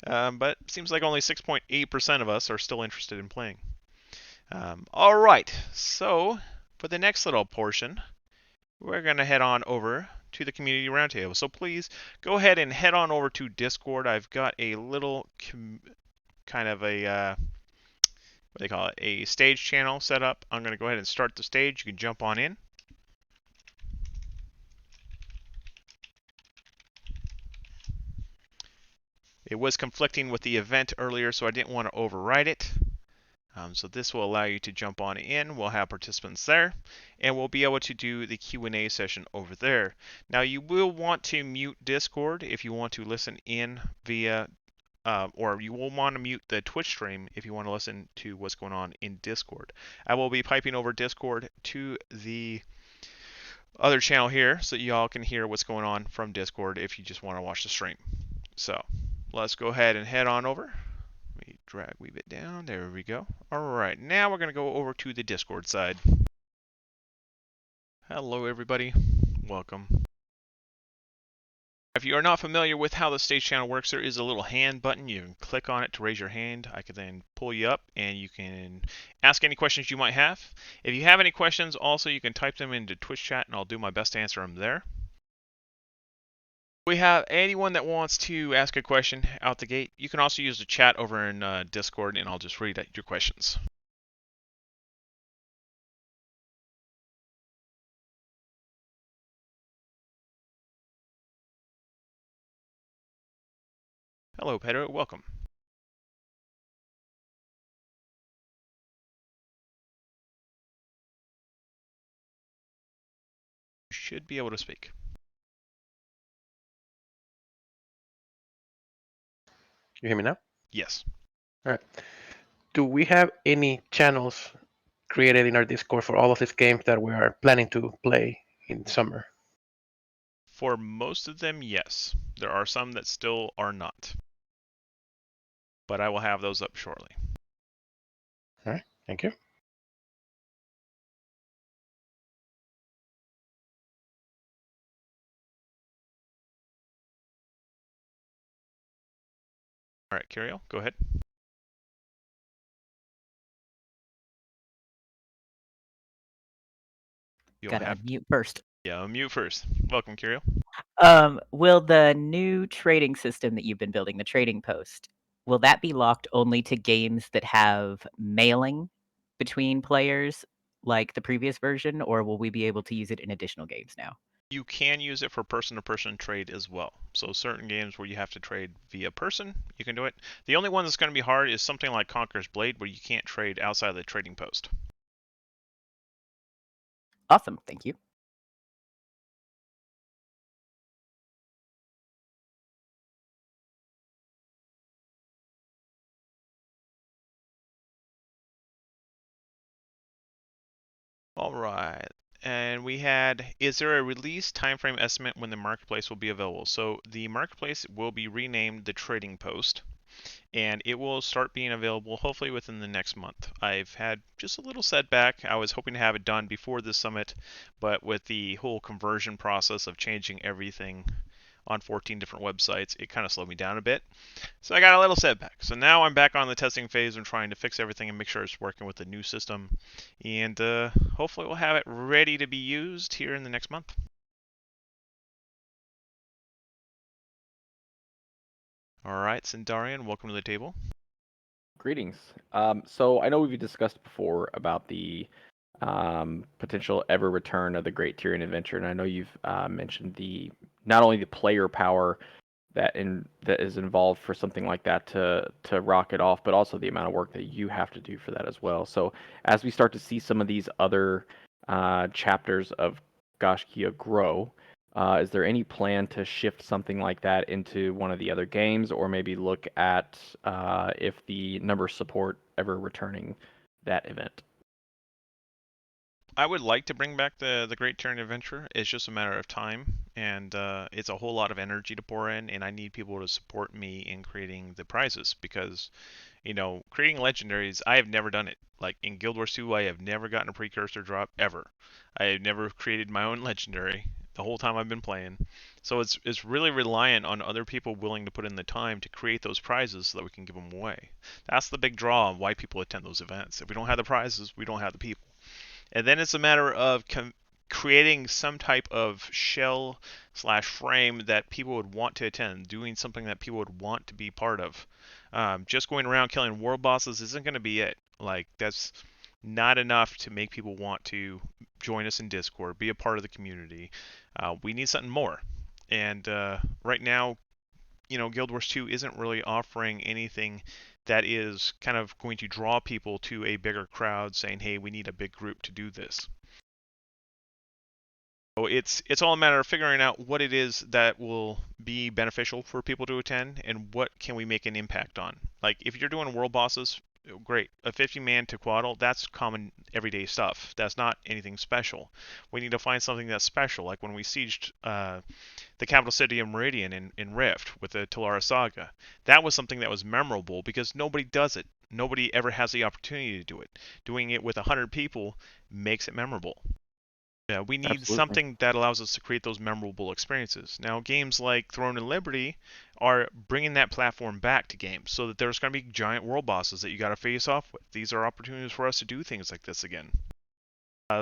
But it seems like only 6.8% of us are still interested in playing. All right, so for the next little portion, we're going to head on over to the community roundtable. So please go ahead and head on over to Discord. I've got a little kind of a what do they call it, a stage channel set up. I'm going to go ahead and start the stage. You can jump on in. It was conflicting with the event earlier, so I didn't want to override it. So this will allow you to jump on in. We'll have participants there, and we'll be able to do the Q&A session over there. Now, you will want to mute Discord if you want to listen in via, or you will want to mute the Twitch stream if you want to listen to what's going on in Discord. I will be piping over Discord to the other channel here so y'all can hear what's going on from Discord if you just want to watch the stream. So let's go ahead and head on over. Let me drag weave it down. There we go. All right, now we're going to go over to the Discord side. Hello, everybody. Welcome. If you are not familiar with how the stage channel works, there is a little hand button. You can click on it to raise your hand. I can then pull you up and you can ask any questions you might have. If you have any questions, also you can type them into Twitch chat and I'll do my best to answer them there. We have anyone that wants to ask a question out the gate. You can also use the chat over in Discord and I'll just read out your questions. Hello, Pedro. Welcome. You should be able to speak. You hear me now? Yes. All right. Do we have any channels created in our Discord for all of these games that we are planning to play in summer? For most of them, yes. There are some that still are not. But I will have those up shortly. All right. Thank you. All right, Curiel, go ahead. You'll Gotta have unmute first. yeah, unmute first. Welcome, Curiel. Will the new trading system that you've been building, the trading post, will that be locked only to games that have mailing between players like the previous version, or will we be able to use it in additional games now? You can use it for person-to-person trade as well. So certain games where you have to trade via person, you can do it. The only one that's going to be hard is something like Conqueror's Blade, where you can't trade outside of the trading post. Awesome, thank you. All right. And we had, is there a release timeframe estimate when the marketplace will be available? So the marketplace will be renamed the Trading Post, and it will start being available hopefully within the next month. I've had just a little setback. I was hoping to have it done before the summit, but with the whole conversion process of changing everything on 14 different websites, it kind of slowed me down a bit. So I got a little setback. So now I'm back on the testing phase and trying to fix everything and make sure it's working with the new system. And hopefully we'll have it ready to be used here in the next month. All right, Sindarian, welcome to the table. Greetings. So I know we've discussed before about the potential ever return of the Great Tyrian Adventure, and I know you've mentioned the not only the player power that is involved for something like that to rock it off, but also the amount of work that you have to do for that as well. So as we start to see some of these other chapters of Gaiscioch grow, is there any plan to shift something like that into one of the other games, or maybe look at if the number support ever returning that event? I would like to bring back the Great Tyrian Adventure. It's just a matter of time, and it's a whole lot of energy to pour in, and I need people to support me in creating the prizes because, creating legendaries, I have never done it. Like in Guild Wars 2, I have never gotten a precursor drop ever. I have never created my own legendary the whole time I've been playing. So it's really reliant on other people willing to put in the time to create those prizes so that we can give them away. That's the big draw on why people attend those events. If we don't have the prizes, we don't have the people. And then it's a matter of creating some type of shell slash frame that people would want to attend, doing something that people would want to be part of. Just going around killing world bosses isn't going to be it. Like, that's not enough to make people want to join us in Discord, be a part of the community. We need something more. And right now, Guild Wars 2 isn't really offering anything that is kind of going to draw people to a bigger crowd saying, hey, we need a big group to do this. So it's all a matter of figuring out what it is that will be beneficial for people to attend and what can we make an impact on. Like if you're doing world bosses, great. A 50-man Tequaddle, that's common everyday stuff. That's not anything special. We need to find something that's special, like when we sieged the capital city of Meridian in Rift with the Telara Saga. That was something that was memorable because nobody does it. Nobody ever has the opportunity to do it. Doing it with 100 people makes it memorable. Yeah, we need Absolutely. something that allows us to create those memorable experiences. Now, games like Throne and Liberty are bringing that platform back to games so that there's going to be giant world bosses that you got to face off with. These are opportunities for us to do things like this again.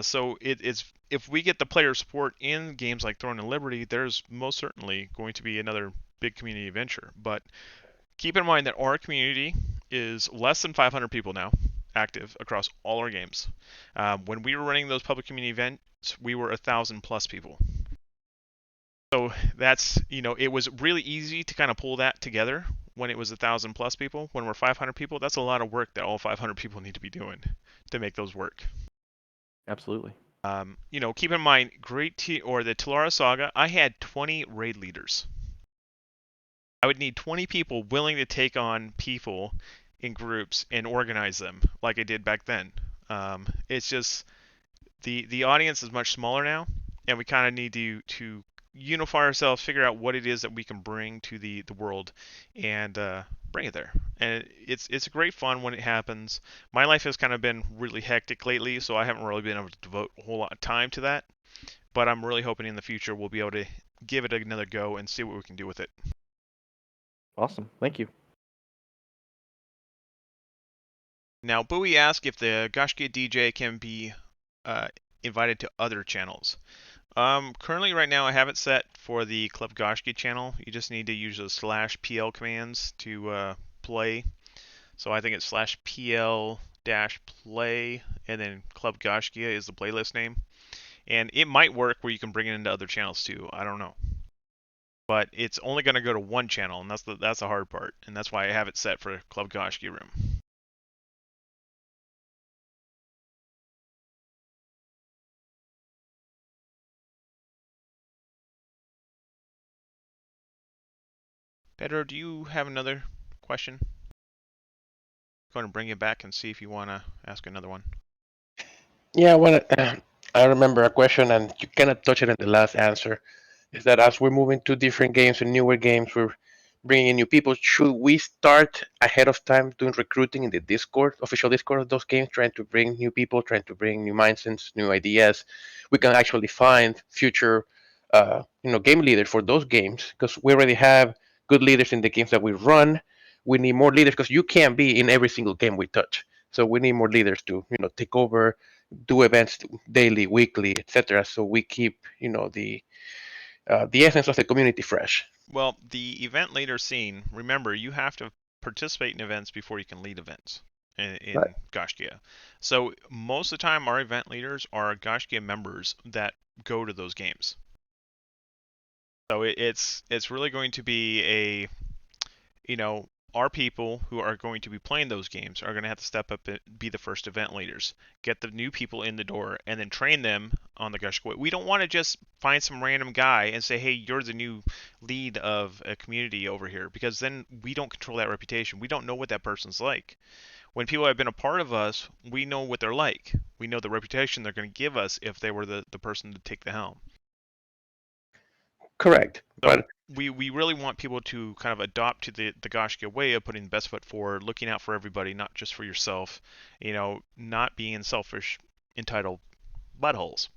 So it's if we get the player support in games like Throne and Liberty, there's most certainly going to be another big community adventure. But keep in mind that our community is less than 500 people now active across all our games. When we were running those public community events, we were 1,000 plus people. So that's, it was really easy to kind of pull that together when it was 1,000 plus people. When we're 500 people, that's a lot of work that all 500 people need to be doing to make those work. Absolutely. Keep in mind, or the Telara Saga, I had 20 raid leaders. I would need 20 people willing to take on people in groups and organize them like I did back then. It's just the audience is much smaller now, and we kind of need to unify ourselves, figure out what it is that we can bring to the world, and bring it there. And it's great fun when it happens. My life has kind of been really hectic lately, so I haven't really been able to devote a whole lot of time to that. But I'm really hoping in the future we'll be able to give it another go and see what we can do with it. Awesome. Thank you. Now, Bowie asked if the Gaiscioch DJ can be uh, invited to other channels. Currently, right now, I have it set for the Club Gaiscioch channel. You just need to use those /pl commands to play. So I think it's /pl-play, and then Club Gaiscioch is the playlist name. And it might work where you can bring it into other channels too. I don't know. But it's only going to go to one channel, and that's the hard part. And that's why I have it set for Club Gaiscioch room. Pedro, do you have another question? Going to bring you back and see if you want to ask another one. Yeah, well, I remember a question, and you kind of touched it in the last answer. Is that as we're moving to different games and newer games, we're bringing in new people. Should we start ahead of time doing recruiting in the Discord, official Discord of those games, trying to bring new people, trying to bring new mindsets, new ideas? We can actually find future, game leaders for those games because we already have good leaders in the games that we run. We need more leaders because you can't be in every single game we touch. So we need more leaders to, take over, do events daily, weekly, etc. So we keep, the essence of the community fresh. Well, the event leader scene, remember, you have to participate in events before you can lead events Right. in Gaiscioch. So most of the time, our event leaders are Gaiscioch members that go to those games. So it's really going to be you know, our people who are going to be playing those games are going to have to step up and be the first event leaders, get the new people in the door, and then train them on the Gaiscioch way. We don't want to just find some random guy and say, hey, you're the new lead of a community over here, because then we don't control that reputation. We don't know what that person's like. When people have been a part of us, we know what they're like. We know the reputation they're going to give us if they were the person to take the helm. Correct. So But we really want people to kind of adopt to the Gaiscioch way of putting the best foot forward, looking out for everybody, not just for yourself. Not being selfish, entitled buttholes.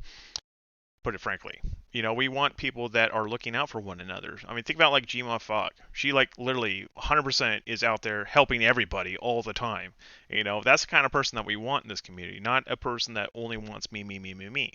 Put it frankly. We want people that are looking out for one another. I mean, think about like Gma Fogg. She like literally 100% is out there helping everybody all the time. That's the kind of person that we want in this community, not a person that only wants me, me, me, me, me.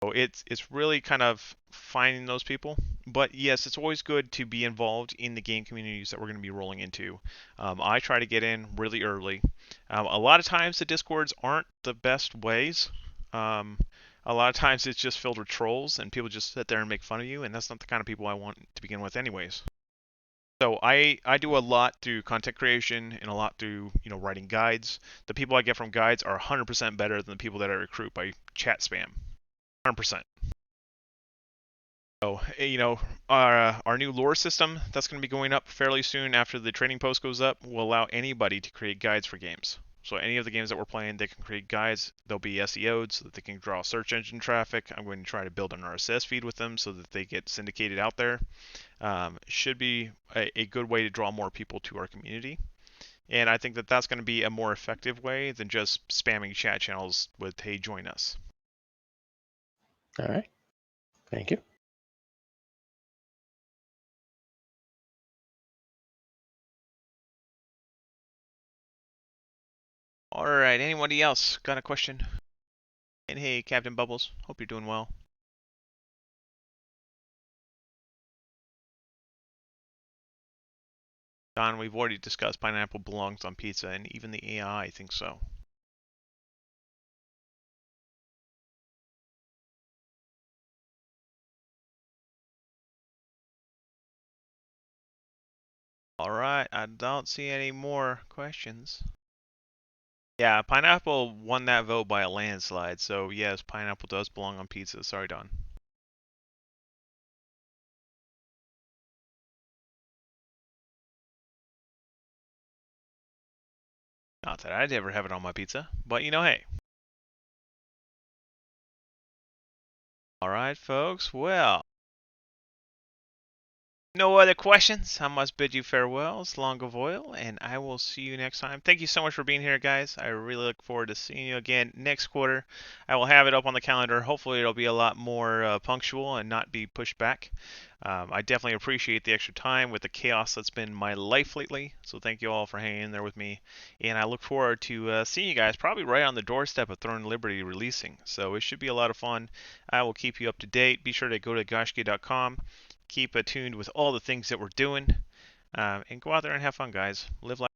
So it's really kind of finding those people. But yes, it's always good to be involved in the game communities that we're going to be rolling into. I try to get in really early. A lot of times the discords aren't the best ways. Um, a lot of times it's just filled with trolls and people just sit there and make fun of you, and that's not the kind of people I want to begin with, anyways. So I do a lot through content creation and a lot through writing guides. The people I get from guides are 100% better than the people that I recruit by chat spam. 100%. So, our new lore system that's going to be going up fairly soon after the trading post goes up will allow anybody to create guides for games. So any of the games that we're playing, they can create guides. They'll be SEO'd so that they can draw search engine traffic. I'm going to try to build an RSS feed with them so that they get syndicated out there. Should be a good way to draw more people to our community. And I think that that's going to be a more effective way than just spamming chat channels with, hey, join us. All right. Thank you. All right. Anybody else got a question? And hey, Captain Bubbles, hope you're doing well. Don, we've already discussed pineapple belongs on pizza, and even the AI thinks so. All right, I don't see any more questions. Yeah, pineapple won that vote by a landslide, so yes, pineapple does belong on pizza. Sorry, Don. Not that I'd ever have it on my pizza, but hey. All right, folks. Well, no other questions. I must bid you farewell. It's long of oil, and I will see you next time. Thank you so much for being here, guys. I really look forward to seeing you again next quarter. I will have it up on the calendar. Hopefully, it'll be a lot more punctual and not be pushed back. I definitely appreciate the extra time with the chaos that's been my life lately. So thank you all for hanging in there with me, and I look forward to seeing you guys probably right on the doorstep of Throne Liberty releasing. So it should be a lot of fun. I will keep you up to date. Be sure to go to gaiscioch.com. Keep attuned with all the things that we're doing, and go out there and have fun, guys. Live life.